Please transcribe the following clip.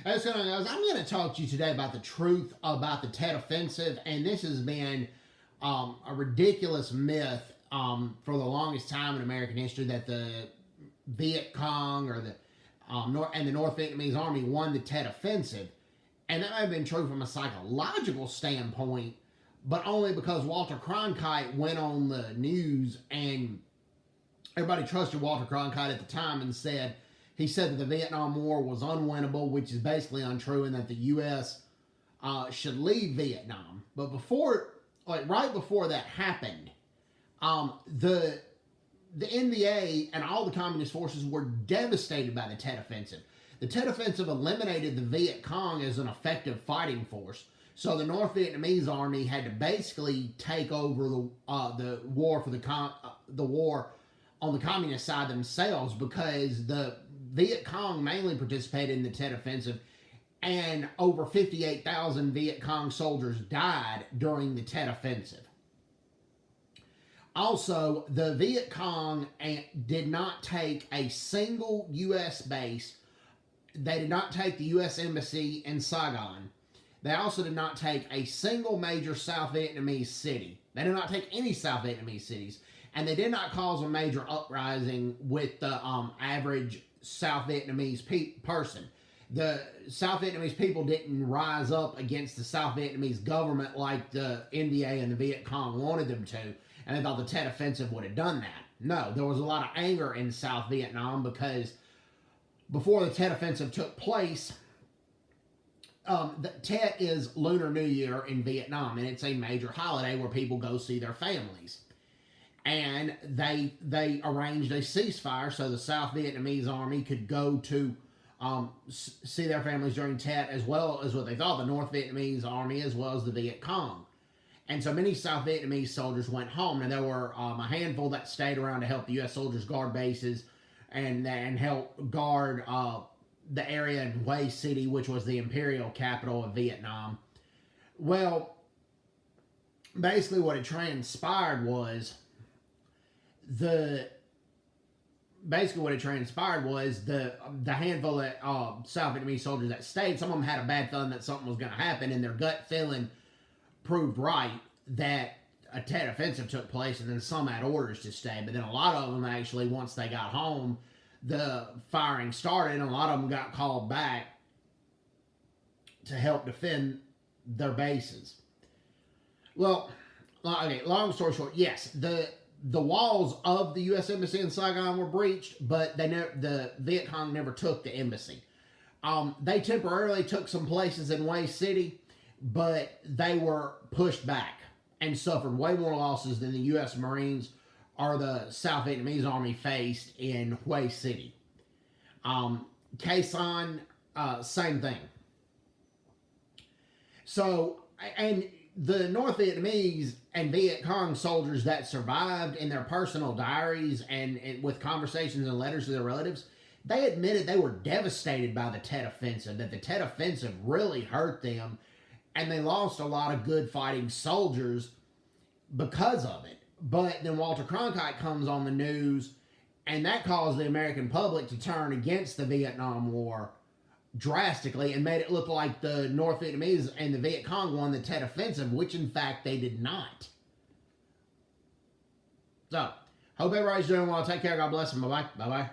As I'm going to talk to you today about the truth about the Tet Offensive, and this has been a ridiculous myth for the longest time in American history that the Viet Cong or the North Vietnamese Army won the Tet Offensive, and that may have been true from a psychological standpoint, but only because Walter Cronkite went on the news and everybody trusted Walter Cronkite at the time and he said that the Vietnam War was unwinnable, which is basically untrue, and that the U.S. Should leave Vietnam. But right before that happened, the NVA and all the communist forces were devastated by the Tet Offensive. The Tet Offensive eliminated the Viet Cong as an effective fighting force. So the North Vietnamese army had to basically take over the war for the war on the communist side themselves, because the Viet Cong mainly participated in the Tet Offensive, and over 58,000 Viet Cong soldiers died during the Tet Offensive. Also, the Viet Cong did not take a single U.S. base. They did not take the U.S. Embassy in Saigon. They also did not take a single major South Vietnamese city. They did not take any South Vietnamese cities. And they did not cause a major uprising with the average South Vietnamese person. The South Vietnamese people didn't rise up against the South Vietnamese government like the NVA and the Viet Cong wanted them to, and they thought the Tet Offensive would have done that. No, there was a lot of anger in South Vietnam because before the Tet Offensive took place, the Tet is Lunar New Year in Vietnam, and it's a major holiday where people go see their families. And they arranged a ceasefire so the South Vietnamese army could go to see their families during Tet, as well as what they thought the North Vietnamese army, as well as the Viet Cong. And so many South Vietnamese soldiers went home, and there were a handful that stayed around to help the U.S. soldiers guard bases and help guard the area in Hue City, which was the imperial capital of Vietnam. Well, basically what it transpired was the handful of South Vietnamese soldiers that stayed, some of them had a bad feeling that something was going to happen, and their gut feeling proved right that a Tet Offensive took place, and then some had orders to stay. But then a lot of them actually, once they got home, the firing started, and a lot of them got called back to help defend their bases. Well, okay, long story short, yes, the walls of the U.S. Embassy in Saigon were breached, but the Viet Cong never took the embassy. They temporarily took some places in Hue City, but they were pushed back and suffered way more losses than the U.S. Marines or the South Vietnamese Army faced in Hue City. Khe Sanh, same thing. So, and the North Vietnamese and Viet Cong soldiers that survived, in their personal diaries and with conversations and letters to their relatives, they admitted they were devastated by the Tet Offensive, that the Tet Offensive really hurt them, and they lost a lot of good fighting soldiers because of it. But then Walter Cronkite comes on the news, and that caused the American public to turn against the Vietnam War drastically and made it look like the North Vietnamese and the Viet Cong won the Tet Offensive, which in fact they did not. So, hope everybody's doing well. Take care. God bless them. Bye-bye. Bye-bye.